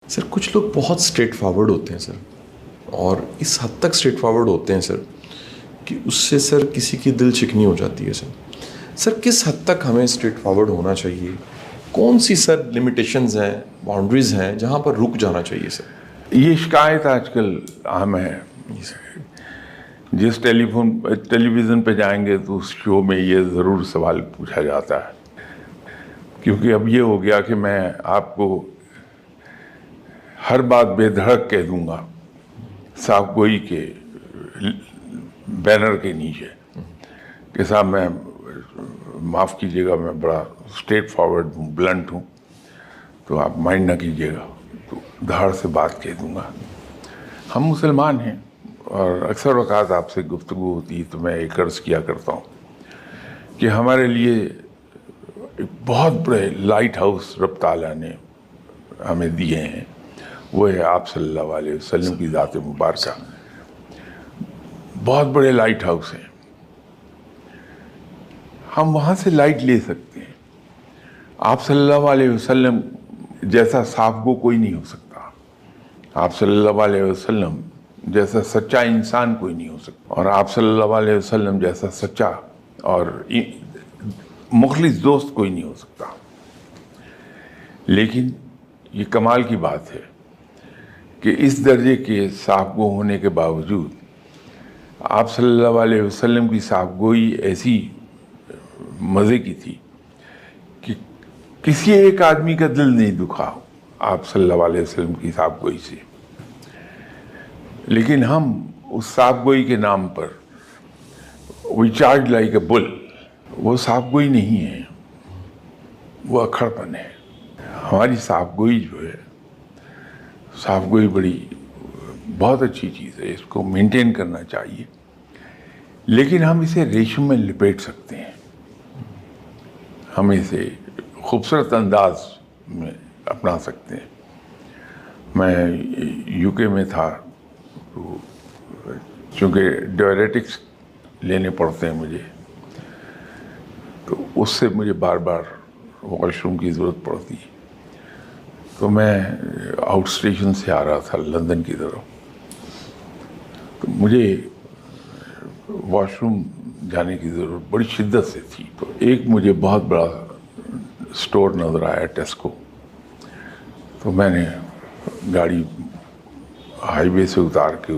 Sir कुछ लोग बहुत स्ट्रेट फॉरवर्ड होते हैं सर, और इस हद तक स्ट्रेट फॉरवर्ड होते हैं सर कि उससे सर किसी की दिल चिकनी हो जाती है सर। सर किस हद तक हमें स्ट्रेट फॉरवर्ड होना चाहिए? कौन सी सर लिमिटेशंस हैं, बाउंड्रीज़ हैं जहाँ पर रुक जाना चाहिए सर? ये शिकायत आजकल आम है। जिस टेलीविज़न पे जाएंगे तो उस शो में ये ज़रूर सवाल पूछा जाता है, क्योंकि अब ये हो गया कि मैं आपको हर बात बेधड़क कह दूंगा साहब गोई के बैनर के नीचे कि साहब मैं माफ़ कीजिएगा, मैं बड़ा स्ट्रेट फॉरवर्ड हूँ, ब्लंट हूँ, तो आप माइंड ना कीजिएगा, तो धाड़ से बात कह दूंगा। हम मुसलमान हैं और अक्सर वक़ात आपसे गुफ्तगू होती है तो मैं एक अर्ज़ किया करता हूँ कि हमारे लिए एक बहुत बड़े लाइट हाउस रब ताला ने हमें दिए हैं, वो है आप सल्लल्लाहु अलैहि वसल्लम की ज़ात मुबारका। बहुत बड़े लाइट हाउस हैं, हम वहाँ से लाइट ले सकते हैं। आप सल्लल्लाहु अलैहि वसल्लम जैसा साफ गो कोई नहीं हो सकता, आप सल्लल्लाहु अलैहि वसल्लम जैसा सच्चा इंसान कोई नहीं हो सकता, और आप सल्लल्लाहु अलैहि वसल्लम जैसा सच्चा और मुखलिस दोस्त कोई नहीं हो सकता। लेकिन ये कमाल की बात है कि इस दर्जे के साफ़गो होने के बावजूद आप सल्लल्लाहु अलैहि वसल्लम की साफ़गोई ऐसी मज़े की थी कि किसी एक आदमी का दिल नहीं दुखा आप सल्लल्लाहु अलैहि वसल्लम की साफ़गोई से। लेकिन हम उस साफ़गोई के नाम पर we charge like a bull, वो साफ़गोई नहीं है, वो अखड़पन है। हमारी साफ़गोई जो है, साफ़गोई बड़ी बहुत अच्छी चीज़ है, इसको मेंटेन करना चाहिए, लेकिन हम इसे रेशम में लिपेट सकते हैं, हम इसे खूबसूरत अंदाज में अपना सकते हैं। मैं यूके में था तो चूँकि डायरेटिक्स लेने पड़ते हैं मुझे, तो उससे मुझे बार बार वॉशरूम की ज़रूरत पड़ती है। तो मैं आउट स्टेशन से आ रहा था लंदन की तरफ, तो मुझे वॉशरूम जाने की ज़रूरत बड़ी शिद्दत से थी। तो एक मुझे बहुत बड़ा स्टोर नज़र आया, टेस्को। तो मैंने गाड़ी हाईवे से उतार के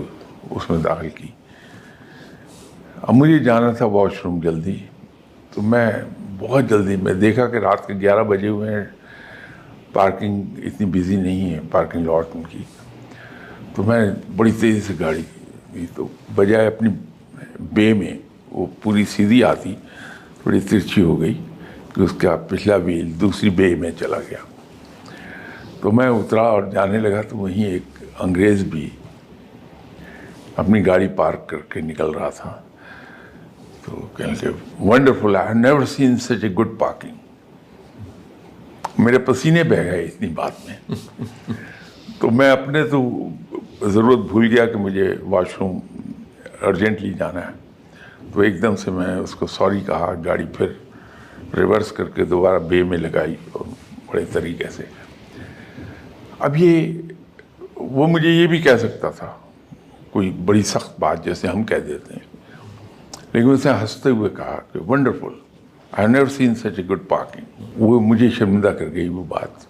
उसमें दाखिल की। अब मुझे जाना था वॉशरूम जल्दी, तो मैं बहुत जल्दी, मैं देखा कि रात के 11 बजे हुए हैं, पार्किंग इतनी बिजी नहीं है पार्किंग लॉट उनकी, तो मैं बड़ी तेज़ी से गाड़ी की। तो बजाय अपनी बे में वो पूरी सीधी आती, थोड़ी तिरछी हो गई कि उसका पिछला व्हील दूसरी बे में चला गया। तो मैं उतरा और जाने लगा, तो वहीं एक अंग्रेज़ भी अपनी गाड़ी पार्क करके निकल रहा था। तो कहने लगे, wonderful, I have never seen such a good parking. मेरे पसीने बह गए इतनी बात में। तो मैं अपने तो ज़रूरत भूल गया कि मुझे वॉशरूम अर्जेंटली जाना है, तो एकदम से मैं उसको सॉरी कहा, गाड़ी फिर रिवर्स करके दोबारा बे में लगाई और बड़े तरीके से। अब वो मुझे ये भी कह सकता था कोई बड़ी सख्त बात जैसे हम कह देते हैं, लेकिन उसने हंसते हुए कहा कि wonderful, I have never seen such a good parking. वो मुझे शर्मिंदा कर गई वो बात।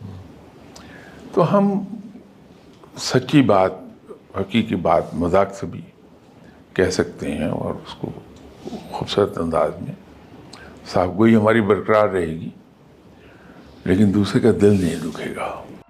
तो हम सच्ची बात, हकीकी बात मजाक से भी कह सकते हैं और उसको खूबसूरत अंदाज में। साफ़गोई हमारी बरकरार रहेगी, लेकिन दूसरे का दिल नहीं दुखेगा।